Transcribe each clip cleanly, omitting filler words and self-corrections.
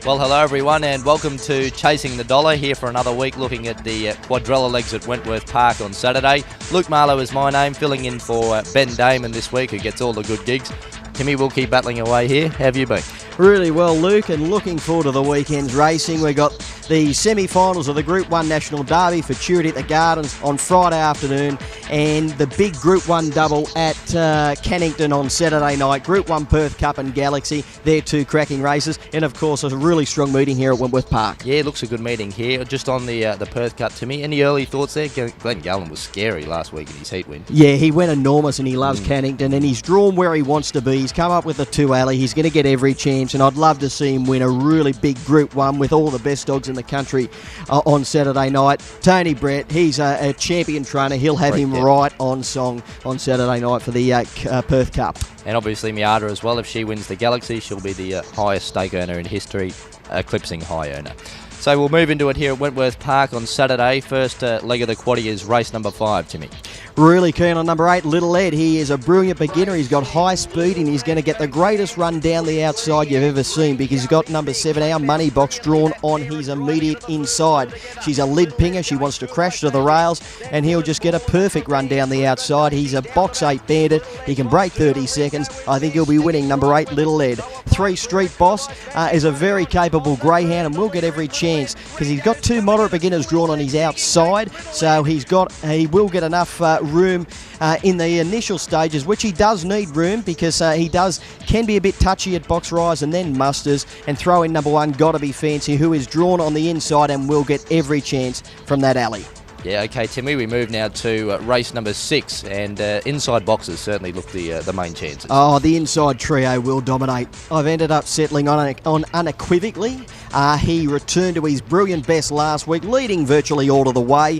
Well, hello everyone and welcome to Chasing the Dollar, here for another week looking at the quadrella legs at Wentworth Park on Saturday. Luke Marlow is my name, filling in for Ben Damon this week, who gets all the good gigs. Timmy, we'll keep battling away here. How have you been? Really well, Luke, and looking forward to the weekend's racing. We've got the semi-finals of the Group 1 National Derby for Futurity at the Gardens on Friday afternoon, and the big Group 1 double at Cannington on Saturday night. Group 1 Perth Cup and Galaxy, they're two cracking races, and of course a really strong meeting here at Wentworth Park. Yeah, it looks a good meeting here. Just on the Perth Cup, Timmy, any early thoughts there? Glenn Gallen was scary last week in his heat win. Yeah, he went enormous, and he loves Cannington, and he's drawn where he wants to be. He's come up with the 2 alley. He's going to get every chance, and I'd love to see him win a really big Group 1 with all the best dogs in the country on Saturday night. Tony Brett, he's a champion trainer. He'll have him right on song on Saturday night for the Perth Cup. And obviously Miata as well. If she wins the Galaxy, she'll be the highest stake earner in history, eclipsing high earner. So we'll move into it here at Wentworth Park on Saturday. First leg of the quaddie is race number 5, Timmy. Really keen on number 8, Little Ed. He is a brilliant beginner. He's got high speed, and he's going to get the greatest run down the outside you've ever seen, because he's got number 7, Our Money Box, drawn on his immediate inside. She's a lid pinger. She wants to crash to the rails, and he'll just get a perfect run down the outside. He's a box 8 bandit. He can break 30 seconds. I think he'll be winning number 8, Little Ed. 3, Street Boss is a very capable greyhound and will get every chance, because he's got 2 moderate beginners drawn on his outside, so he will get enough room in the initial stages, which he does need room, because he can be a bit touchy at box rise and then musters. And throw in number 1, Gotta Be Fancy, who is drawn on the inside and will get every chance from that alley. Yeah, okay, Timmy, we move now to race number 6, and inside boxes certainly look the main chances. Oh, the inside trio will dominate. I've ended up settling on Unequivocally. He returned to his brilliant best last week, leading virtually all of the way.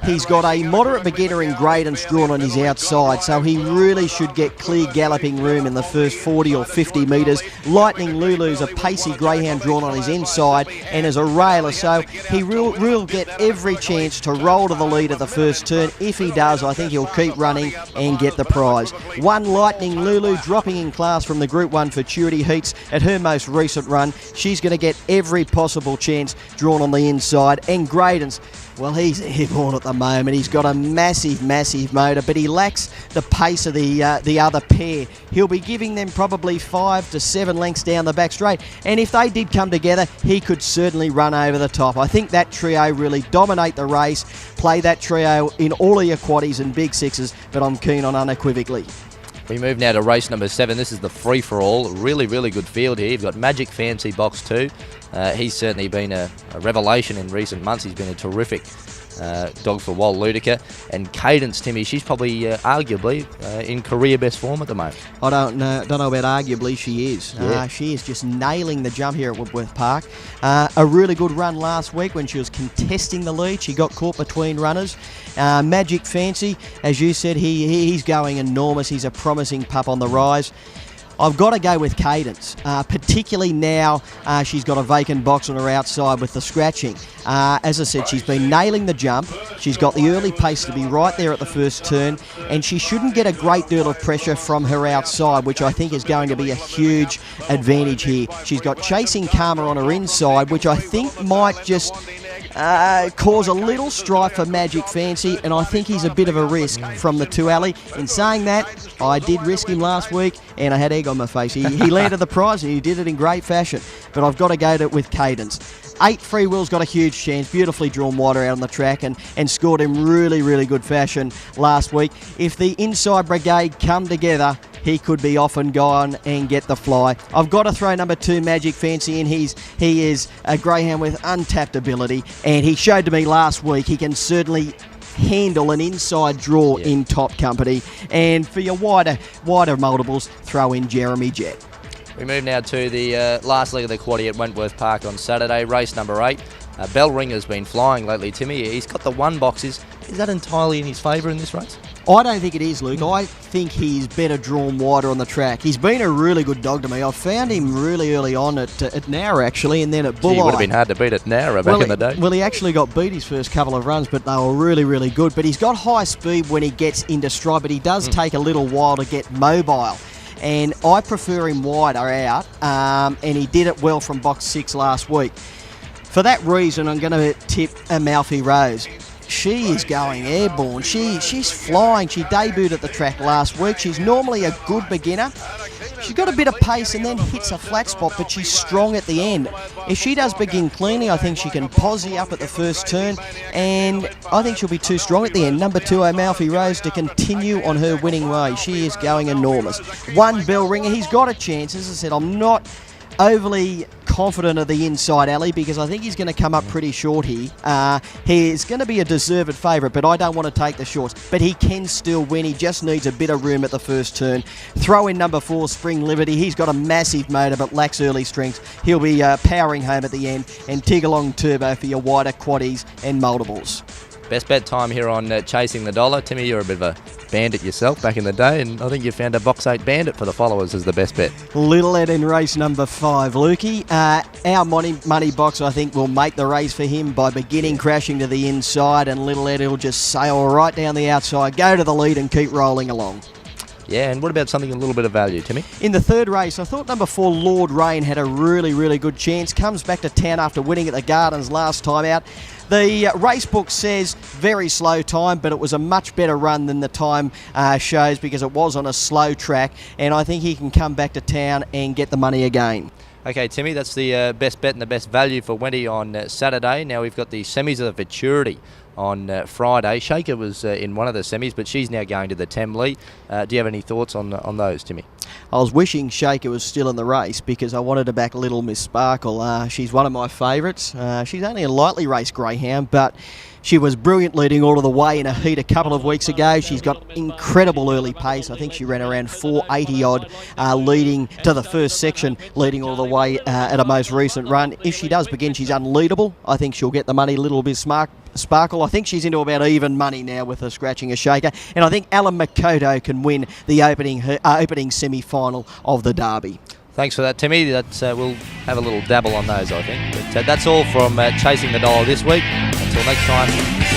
He's got a moderate beginner in Gradence drawn on his outside, so he really should get clear galloping room in the first 40 or 50 metres. Lightning Lulu's a pacey greyhound drawn on his inside and is a railer, so he will get every chance to roll to the lead at the first turn. If he does, I think he'll keep running and get the prize. 1, Lightning Lulu, dropping in class from the Group 1 Futurity heats at her most recent run. She's going to get every possible chance drawn on the inside. And Gradence, well, he's airborne at the moment. He's got a massive motor, but he lacks the pace of the other pair. He'll be giving them probably 5 to 7 lengths down the back straight, and if they did come together, he could certainly run over the top. I think that trio really dominate the race. Play that trio in all of your quaddies and big sixes, but I'm keen on Unequivocally. We move now to race number 7. This is the free-for-all. Really good field here. You've got Magic Fancy box 2. He's certainly been a revelation in recent months. He's been a terrific dog for Wal Ludica. And Cadence, Timmy, she's probably arguably in career best form at the moment. I don't know about arguably. She is. Yeah. She is just nailing the jump here at Wentworth Park. A really good run last week when she was contesting the lead. She got caught between runners. Magic Fancy, as you said, he's going enormous. He's a promising pup on the rise. I've got to go with Cadence, particularly now she's got a vacant box on her outside with the scratching. As I said, she's been nailing the jump. She's got the early pace to be right there at the first turn, and she shouldn't get a great deal of pressure from her outside, which I think is going to be a huge advantage here. She's got Chasing Karma on her inside, which I think might just cause a little strife for Magic Fancy, and I think he's a bit of a risk from the 2 alley. In saying that, I did risk him last week, and I had egg on my face. He landed the prize, and he did it in great fashion, but I've got to go with Cadence. 8, Free Will's got a huge chance, beautifully drawn wider out on the track, and scored in really good fashion last week. If the inside brigade come together, he could be off and gone and get the fly. I've got to throw number 2, Magic Fancy, in. He is a greyhound with untapped ability, and he showed to me last week he can certainly handle an inside draw in top company. And for your wider multiples, throw in Jeremy Jett. We move now to the last leg of the quaddie at Wentworth Park on Saturday, race number 8. Bellringer's been flying lately, Timmy. He's got the 1 boxes. Is that entirely in his favour in this race? I don't think it is, Luke. I think he's better drawn wider on the track. He's been a really good dog to me. I found him really early on at Nowra, actually, and then at Bulleye. It would have been hard to beat at Nowra back in the day. Well, he actually got beat his first couple of runs, but they were really good. But he's got high speed when he gets into stride, but he does take a little while to get mobile. and I prefer him wider out, and he did it well from box 6 last week. For that reason, I'm going to tip Amalfi Rose. She is going airborne. She's flying. She debuted at the track last week. She's normally a good beginner. She's got a bit of pace and then hits a flat spot, but she's strong at the end. If she does begin cleanly, I think she can posse up at the first turn, and I think she'll be too strong at the end. Number 2, Amalfi Rose, to continue on her winning way. She is going enormous. 1, Bellringer, he's got a chance. As I said, I'm not overly confident of the inside alley because I think he's going to come up pretty short here. He is going to be a deserved favourite, but I don't want to take the shorts. But he can still win. He just needs a bit of room at the first turn. Throw in number 4, Spring Liberty. He's got a massive motor but lacks early strength. He'll be powering home at the end. And Tig-along Turbo for your wider quaddies and multiples. Best bet time here on Chasing the Dollar. Timmy, you're a bit of a bandit yourself back in the day, and I think you found a box 8 bandit for the followers as the best bet. Little Ed in race number 5, Lukey. Our money box, I think, will make the race for him by beginning crashing to the inside, and Little Ed will just sail right down the outside, go to the lead and keep rolling along. Yeah, and what about something a little bit of value, Timmy? In the third race, I thought number 4, Lord Rain, had a really, really good chance. Comes back to town after winning at the Gardens last time out. The race book says very slow time, but it was a much better run than the time shows because it was on a slow track, and I think he can come back to town and get the money again. Okay, Timmy, that's the best bet and the best value for Wendy on Saturday. Now we've got the semis of the Futurity on Friday. Shaker was in one of the semis, but she's now going to the Temley. Do you have any thoughts on those, Timmy? I was wishing Shaker was still in the race because I wanted to back Little Miss Sparkle. She's one of my favourites. She's only a lightly raced greyhound, but she was brilliant leading all of the way in a heat a couple of weeks ago. She's got incredible early pace. I think she ran around 480 odd leading to the first section, leading all the way at a most recent run. If she does begin, she's unleadable. I think she'll get the money. Little Miss Sparkle, I think she's into about even money now with her scratching a Shaker, and I think Alan Makoto can win the opening semi-final of the Derby. Thanks for that, Timmy. We'll have a little dabble on those, I think. But that's all from Chasing the Dollar this week. Until next time.